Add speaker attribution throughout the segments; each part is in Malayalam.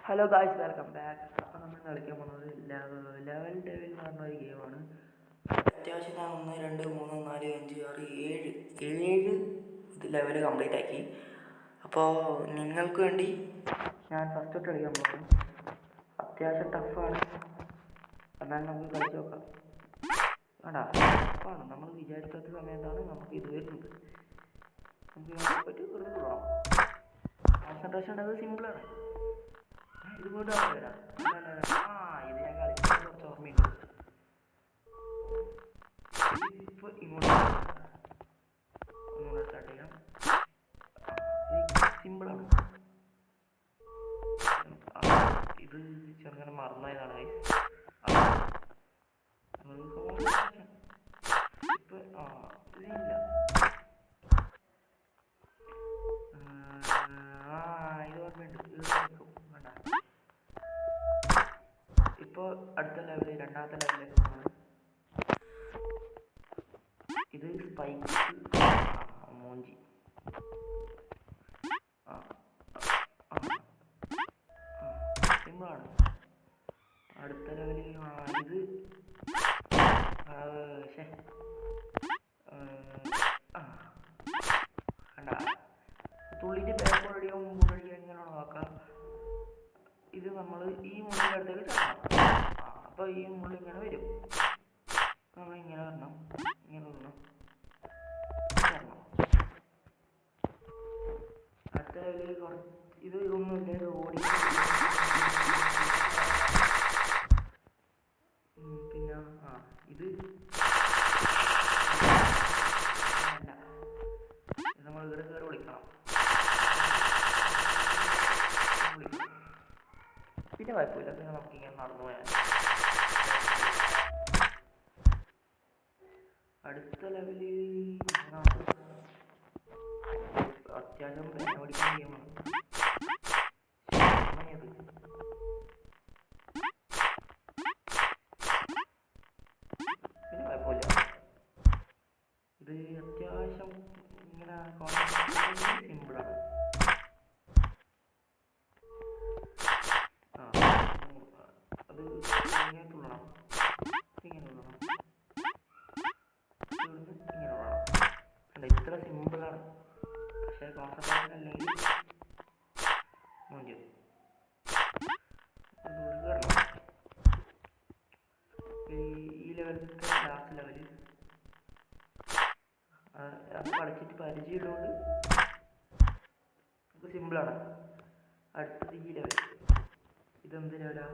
Speaker 1: Hello guys, welcome back. അപ്പോൾ നമ്മൾ കളിക്കാൻ പോകുന്നത് ലെവൽ ഡെവിൽ എന്ന് പറഞ്ഞ ഒരു ഗെയിമാണ്. അത്യാവശ്യം ഞാൻ 1 2 3 4 5 6 7 ഇത് ലെവൽ കംപ്ലീറ്റ് ആക്കി. അപ്പോൾ നിങ്ങൾക്ക് വേണ്ടി ഞാൻ ഫസ്റ്റ് തൊട്ട് കളിക്കാൻ പോകുന്നു. അത്യാവശ്യം ടഫാണ്, എന്നാലും നമുക്ക് കളിച്ച് നോക്കാം. വേണ്ട, ടഫാണ്. നമ്മൾ വിചാരിക്കാത്ത സമയത്താണ് നമുക്ക് ഇത് വരുന്നത്. നമുക്ക് പറ്റി വെറുതെ കൊള്ളാം. കോൺസെൻട്രേഷൻ ഉള്ളത് സിമ്പിളാണ്. ഇത് കൊണ്ട് വരാം. ഇത് ഞാൻ കളിച്ചത് കുറച്ച് ഓർമ്മയുണ്ട്. ഇപ്പോൾ ഇങ്ങോട്ട് ഒന്നുകൂടെ സ്റ്റാർട്ട് ചെയ്യാം. സിമ്പിളാണ്. ഇത് ചെറുങ്ങനെ മറന്നതാണ് ഇപ്പൊ ഇതില്ല. ഇത് ഓർമ്മയുണ്ട്. വേണ്ട, ഇപ്പോൾ അടുത്ത ലെവലിൽ രണ്ടാമത്തെ ലെവലിലേക്ക് പോകണം. ഇത് സ്പൈക്ക് മോഞ്ചി. സിമ്പിളാണ്. അടുത്ത ലെവലിൽ ഇത് കണ്ട തുള്ളിൻ്റെ ബാക്കോടടിയോ മുമ്പോടടിയോ എങ്ങനെയാണോ നോക്കാം. ഇത് നമ്മൾ ഈ മുള്ളിൻ്റെ അടുത്തേക്ക് ചേർക്കണം. അപ്പോൾ ഈ മുള്ളി ഇങ്ങനെ വരും. നമ്മൾ ഇങ്ങനെ വരണം, ഇങ്ങനെ വരണം, ചേർക്കണം. അടുത്ത ലെവലിൽ കുറച്ച് ഇത് ഒന്നുമില്ല, ഇത് ഓടി. പിന്നെ ഇത് അല്ല, ഇത് നമ്മൾ ഇവിടെ കയറി വിളിക്കണം. പിന്നെ കുഴപ്പമില്ല, പിന്നെ നമുക്കിങ്ങനെ നടന്നു പോയാൽ. അടുത്ത ലെവലിൽ അത്യാവശ്യം ഓടിക്കാൻ ഗെയിമാണ്. പിന്നെ കുഴപ്പമില്ല. ഇത് അത്യാവശ്യം ഇങ്ങനെ സിമ്പിളാണ്. അത് ഇങ്ങനെ തുള്ളണം, ഇങ്ങനെ തുള്ളണം, ഇങ്ങനെ തുള്ളണം. അല്ല, ഇത്ര സിമ്പിളാണ്. പക്ഷേ കോൺസെൻട്രേഷൻ അല്ലെങ്കിൽ മൂഞ്ചും. കയറണം. ഈ ലെവലിലത്തെ ലാസ്റ്റ് ലെവല് അത് കളിച്ചിട്ട് പരിചയമുള്ളതുകൊണ്ട് നമുക്ക് സിമ്പിളാണ്. അടുത്തത് ഈ ലെവൽ. ഇതെന്ത് ലെവലാ?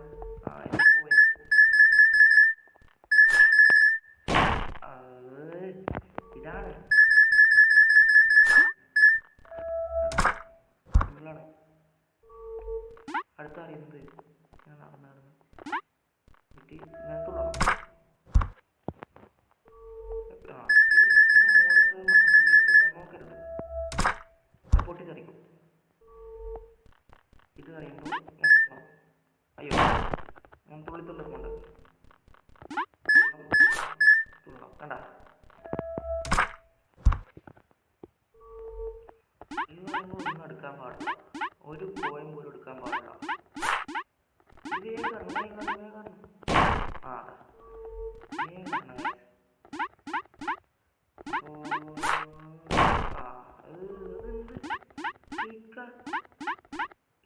Speaker 1: ഇത് പോയി. ഇതാണ് സിമ്പിളാണ്. അടുത്ത അറിയുന്നത് ഞാൻ നടന്ന് എന്നിട്ട് ഇങ്ങനെ തുള്ളണം. ഇത് മുകളിൽ നമ്മൾ തുള്ളിയെടുക്കാൻ നോക്കരുത്, പൊട്ടിത്തെറിക്കും. ഇത് കഴിയുമ്പോൾ ഞാൻ തുള്ളണം. അയ്യോ, ഞാൻ തുള്ളിത്തുള്ളുന്നുണ്ട്. തുള്ളണം, കണ്ട. ഇത് പറയുമ്പോൾ ഒന്നും എടുക്കാൻ പാടില്ല, ഒരു കോയിൻ പോലും എടുക്കാൻ പാടില്ല. ഇത്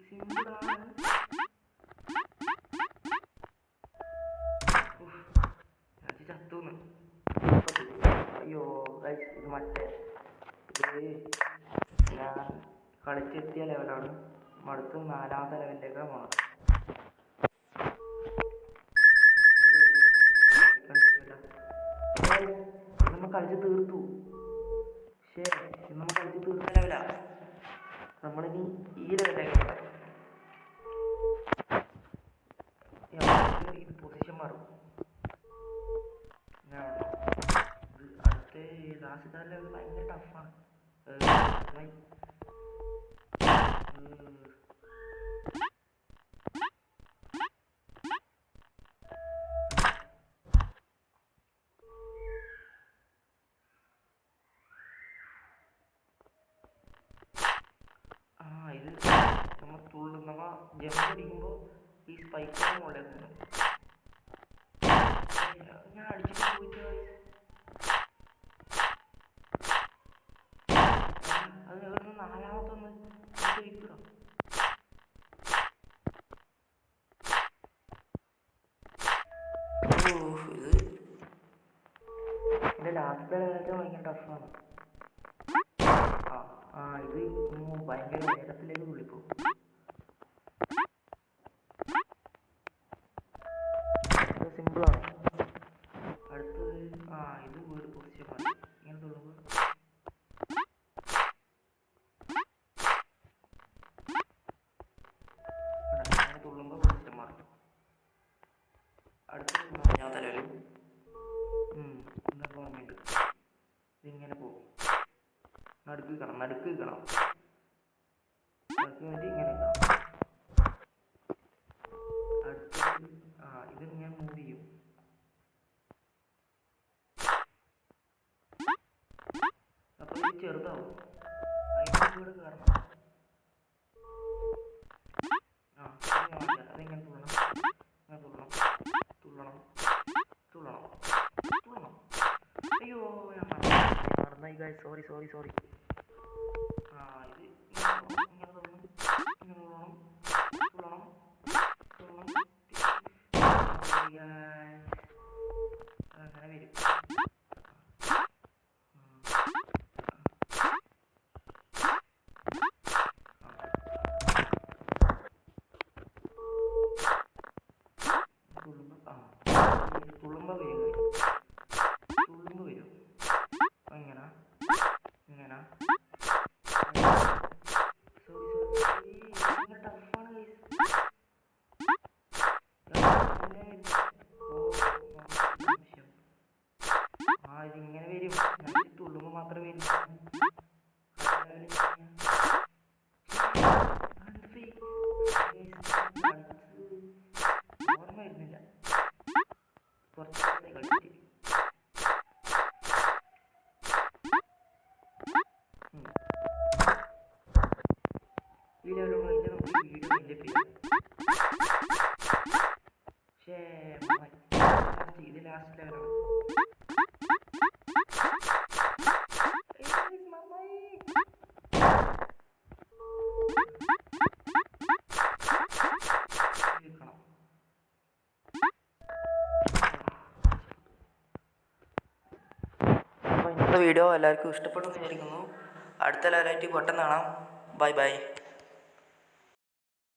Speaker 1: സിമ്പിളാണ്. ചത്തൂന്ന്. അയ്യോ ഗൈസ്, ഇത് മറ്റേ ഇത് ഞാൻ കളിച്ചെത്തിയ ലെവലാണ്. അടുത്ത് 4ാമത്തെ ലെവലിലേക്കാണ് പോണത്. നമ്മൾ കളിച്ച് തീർത്തു. നമ്മൾ കളിച്ച് തീർത്ത ലെവലാ. നമ്മളിനി ഈ ലെവലിലേക്ക് പോകാം. ഇത് പൊസിഷൻ മാറും. അടുത്ത ലാസ്റ്റ് ലെവൽ ഭയങ്കര ടഫാണ്. ഇത് ജമ്പ് അടിക്കുമ്പോൾ ഈ സ്പൈക്കിന് മുകളിൽ നിന്ന് ഞാൻ അടിച്ചിട്ട് പോയിട്ട് അത് ഇവിടുന്ന് നാലാമത്തൊന്ന് വെക്കണം. ഇത് എൻ്റെ ലാസ്റ്റ് ലെവലൊക്കെ ഭയങ്കര ടഫാണ്. ഇത് ഭയങ്കര വേഗത്തിലേക്ക് തുള്ളിപ്പോകും. ഇത് സിമ്പിളാണ്. അടുത്തത് ഇത് വീട് പൊസിഷൻ മാറി ഇങ്ങനെ തുള്ളുമ്പോൾ ഇങ്ങനെ തുള്ളുമ്പോൾ പൊസിഷൻ മാറും. അടുത്തത് ഞാൻ തലവരും എന്താ ഓർമ്മയുണ്ട്. ഇതിങ്ങനെ പോകും. നടുക്ക് നിൽക്കണം നടുക്ക് വേണ്ടി ഇങ്ങനെ നിൽക്കണം. അടുത്തത് ഇതിങ്ങനെ മൂവ് ചെയ്യും. അപ്പോൾ ഇത് ചെറുതാവും. അതിൻ്റെ കൂടെ കയറണം. അതിങ്ങനെ തുള്ളണം ഇങ്ങനെ തുള്ളണം. അയ്യോ ഞാൻ മറന്നായി ഗൈസ്. സോറി ഇത് ഇങ്ങനെ തുള്ളണം അങ്ങനെ വരും. തുള്ളുമ്പോൾ വരും ഇങ്ങനെ സോറി ടഫാണ് ഗൈസ്. ഇതിങ്ങനെ വരും. തുള്ളുമ്പോൾ മാത്രമേ വരും. ഓർമ്മ വരുന്നില്ല. കുറച്ച് കളിച്ചിട്ട് ഈ ലെവലുള്ള നമുക്ക് വീഡിയോ വലിയ പേര്. പക്ഷേ ഇത് ലാസ്റ്റ് ലെവലാണ്. അപ്പോൾ ഇന്നത്തെ വീഡിയോ എല്ലാവർക്കും ഇഷ്ടപ്പെടുമെന്ന് വിചാരിക്കുന്നു. അടുത്ത ലെവലായിട്ട് പെട്ടെന്ന് കാണാം. ബൈ.